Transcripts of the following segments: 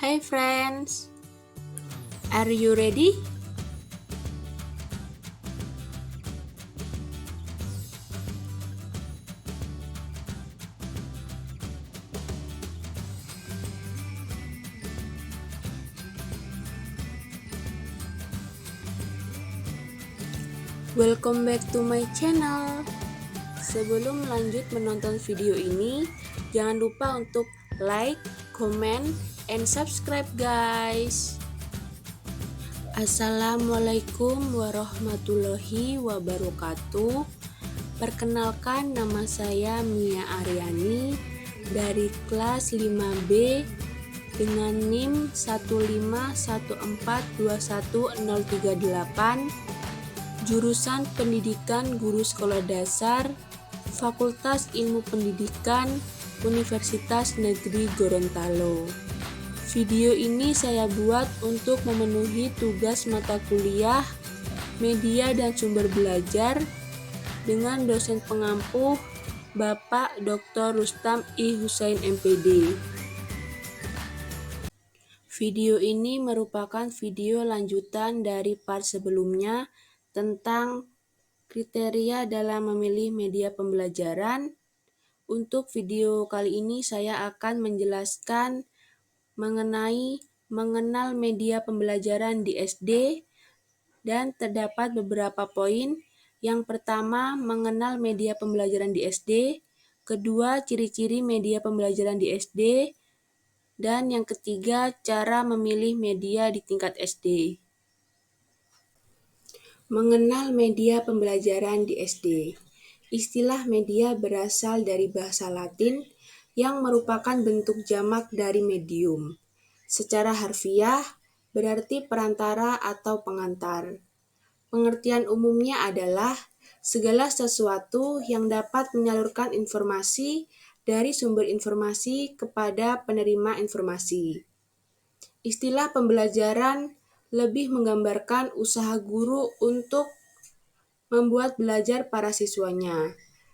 Hi friends, are you ready? Welcome back to my channel. Sebelum lanjut menonton video ini, jangan lupa untuk like, comment, and subscribe guys. Assalamualaikum warahmatullahi wabarakatuh. Perkenalkan, nama saya Mia Aryani dari kelas 5B dengan NIM 151421038, jurusan Pendidikan Guru Sekolah Dasar, Fakultas Ilmu Pendidikan, Universitas Negeri Gorontalo. Video ini saya buat untuk memenuhi tugas mata kuliah Media dan Sumber Belajar dengan dosen pengampu Bapak Dr. Rustam I. Husain MPD. Video ini merupakan video lanjutan dari part sebelumnya tentang kriteria dalam memilih media pembelajaran. Untuk video kali ini saya akan menjelaskan mengenai mengenal media pembelajaran di SD dan terdapat beberapa poin. Yang pertama, mengenal media pembelajaran di SD. Kedua, ciri-ciri media pembelajaran di SD. Dan yang ketiga, cara memilih media di tingkat SD. Mengenal media pembelajaran di SD. Istilah media berasal dari bahasa Latin yang merupakan bentuk jamak dari medium. Secara harfiah, berarti perantara atau pengantar. Pengertian umumnya adalah segala sesuatu yang dapat menyalurkan informasi dari sumber informasi kepada penerima informasi. Istilah pembelajaran lebih menggambarkan usaha guru untuk membuat belajar para siswanya.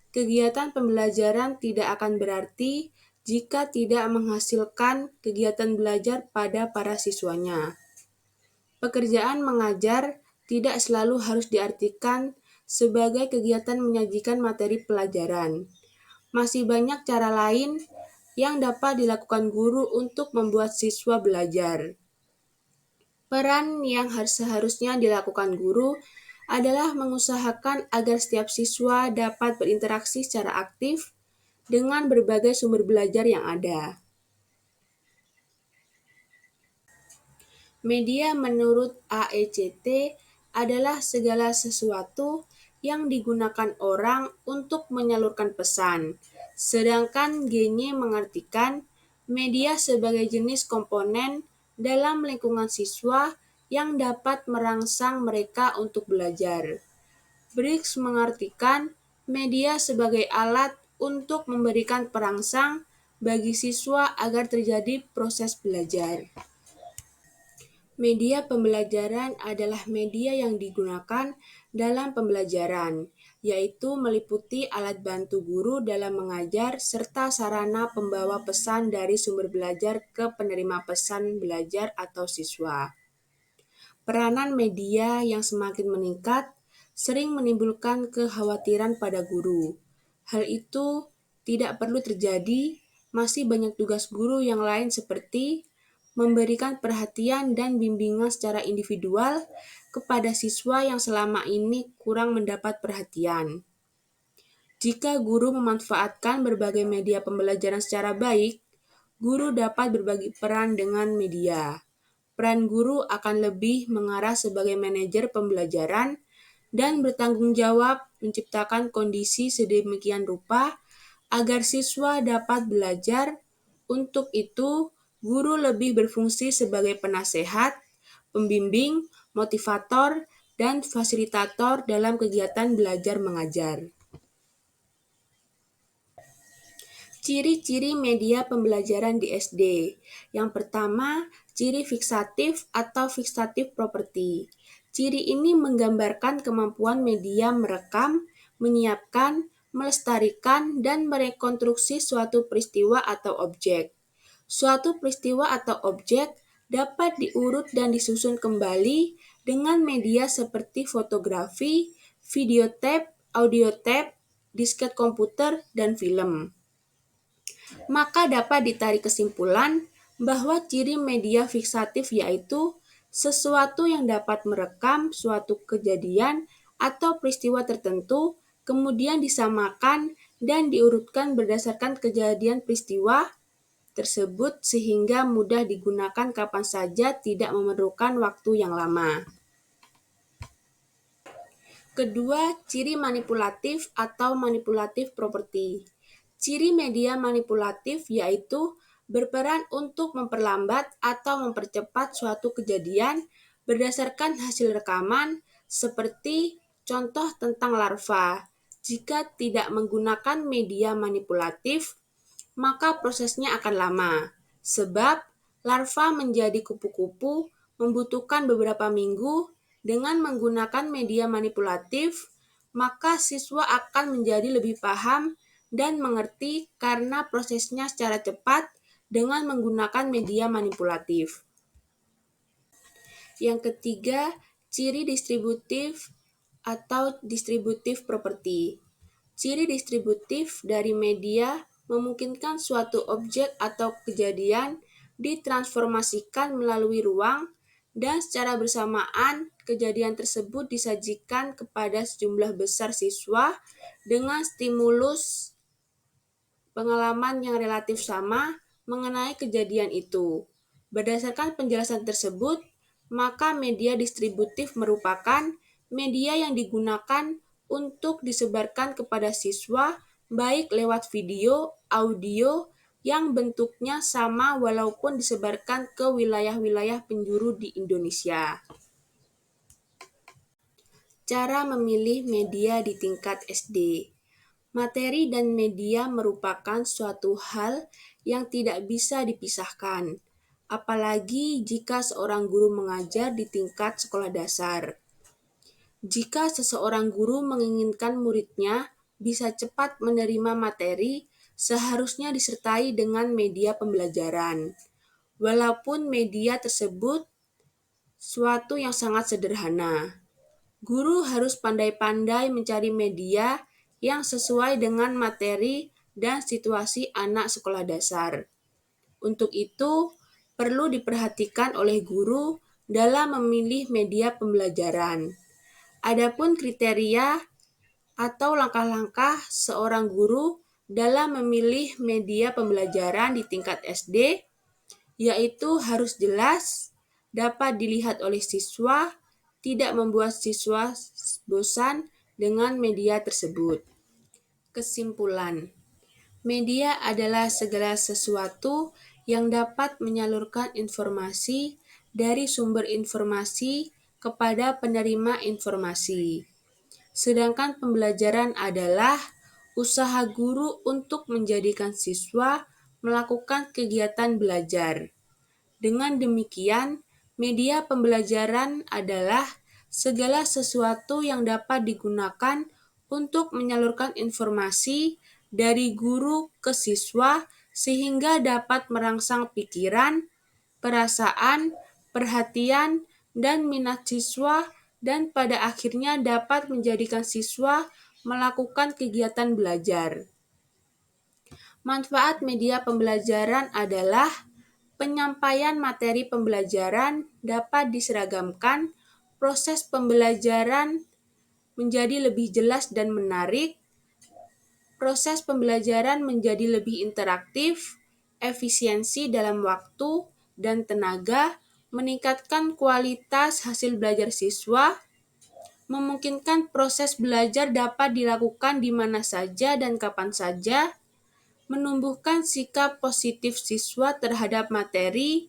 Kegiatan pembelajaran tidak akan berarti jika tidak menghasilkan kegiatan belajar pada para siswanya. Pekerjaan mengajar tidak selalu harus diartikan sebagai kegiatan menyajikan materi pelajaran. Masih banyak cara lain yang dapat dilakukan guru untuk membuat siswa belajar. Peran yang seharusnya dilakukan guru adalah mengusahakan agar setiap siswa dapat berinteraksi secara aktif dengan berbagai sumber belajar yang ada. Media menurut AECT adalah segala sesuatu yang digunakan orang untuk menyalurkan pesan, sedangkan GY mengartikan media sebagai jenis komponen dalam lingkungan siswa yang dapat merangsang mereka untuk belajar. Briggs mengartikan media sebagai alat untuk memberikan perangsang bagi siswa agar terjadi proses belajar. Media pembelajaran adalah media yang digunakan dalam pembelajaran, yaitu meliputi alat bantu guru dalam mengajar serta sarana pembawa pesan dari sumber belajar ke penerima pesan belajar atau siswa. Peranan media yang semakin meningkat sering menimbulkan kekhawatiran pada guru. Hal itu tidak perlu terjadi, masih banyak tugas guru yang lain seperti memberikan perhatian dan bimbingan secara individual kepada siswa yang selama ini kurang mendapat perhatian. Jika guru memanfaatkan berbagai media pembelajaran secara baik, guru dapat berbagi peran dengan media. Peran guru akan lebih mengarah sebagai manajer pembelajaran dan bertanggung jawab menciptakan kondisi sedemikian rupa agar siswa dapat belajar. Untuk itu, guru lebih berfungsi sebagai penasehat, pembimbing, motivator, dan fasilitator dalam kegiatan belajar mengajar. Ciri-ciri media pembelajaran di SD. Yang pertama, ciri fiksatif atau fixative property. Ciri ini menggambarkan kemampuan media merekam, menyiapkan, melestarikan, dan merekonstruksi suatu peristiwa atau objek. Suatu peristiwa atau objek dapat diurut dan disusun kembali dengan media seperti fotografi, videotape, audiotape, disket komputer, dan film. Maka dapat ditarik kesimpulan bahwa ciri media fiksatif yaitu sesuatu yang dapat merekam suatu kejadian atau peristiwa tertentu, kemudian disamakan dan diurutkan berdasarkan kejadian peristiwa tersebut sehingga mudah digunakan kapan saja, tidak memerlukan waktu yang lama. Kedua, ciri manipulatif atau manipulatif property. Ciri media manipulatif yaitu berperan untuk memperlambat atau mempercepat suatu kejadian berdasarkan hasil rekaman, seperti contoh tentang larva. Jika tidak menggunakan media manipulatif, maka prosesnya akan lama, sebab larva menjadi kupu-kupu membutuhkan beberapa minggu. Dengan menggunakan media manipulatif, maka siswa akan menjadi lebih paham dan mengerti karena prosesnya secara cepat dengan menggunakan media manipulatif. Yang ketiga, ciri distributif atau distributive property. Ciri distributif dari media memungkinkan suatu objek atau kejadian ditransformasikan melalui ruang dan secara bersamaan kejadian tersebut disajikan kepada sejumlah besar siswa dengan stimulus pengalaman yang relatif sama mengenai kejadian itu. Berdasarkan penjelasan tersebut, maka media distributif merupakan media yang digunakan untuk disebarkan kepada siswa baik lewat video, audio, yang bentuknya sama walaupun disebarkan ke wilayah-wilayah penjuru di Indonesia. Cara memilih media di tingkat SD. Materi dan media merupakan suatu hal yang tidak bisa dipisahkan, apalagi jika seorang guru mengajar di tingkat sekolah dasar. Jika seseorang guru menginginkan muridnya bisa cepat menerima materi, seharusnya disertai dengan media pembelajaran. Walaupun media tersebut suatu yang sangat sederhana, guru harus pandai-pandai mencari media yang sesuai dengan materi dan situasi anak sekolah dasar. Untuk itu, perlu diperhatikan oleh guru dalam memilih media pembelajaran. Adapun kriteria atau langkah-langkah seorang guru dalam memilih media pembelajaran di tingkat SD, yaitu harus jelas, dapat dilihat oleh siswa, tidak membuat siswa bosan dengan media tersebut. Kesimpulan, media adalah segala sesuatu yang dapat menyalurkan informasi dari sumber informasi kepada penerima informasi. Sedangkan pembelajaran adalah usaha guru untuk menjadikan siswa melakukan kegiatan belajar. Dengan demikian, media pembelajaran adalah segala sesuatu yang dapat digunakan untuk menyalurkan informasi dari guru ke siswa sehingga dapat merangsang pikiran, perasaan, perhatian, dan minat siswa, dan pada akhirnya dapat menjadikan siswa melakukan kegiatan belajar. Manfaat media pembelajaran adalah penyampaian materi pembelajaran dapat diseragamkan, proses pembelajaran menjadi lebih jelas dan menarik, proses pembelajaran menjadi lebih interaktif, efisiensi dalam waktu dan tenaga, meningkatkan kualitas hasil belajar siswa, memungkinkan proses belajar dapat dilakukan di mana saja dan kapan saja, menumbuhkan sikap positif siswa terhadap materi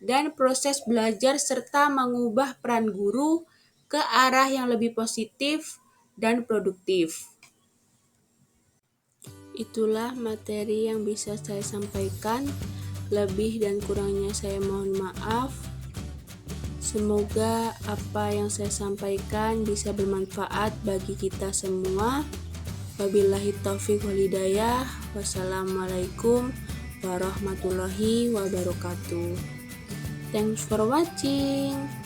dan proses belajar serta mengubah peran guru ke arah yang lebih positif dan produktif. Itulah materi yang bisa saya sampaikan. Lebih dan kurangnya saya mohon maaf. Semoga apa yang saya sampaikan bisa bermanfaat bagi kita semua. Wabillahi taufiq wal hidayah. Wassalamualaikum warahmatullahi wabarakatuh. Thanks for watching.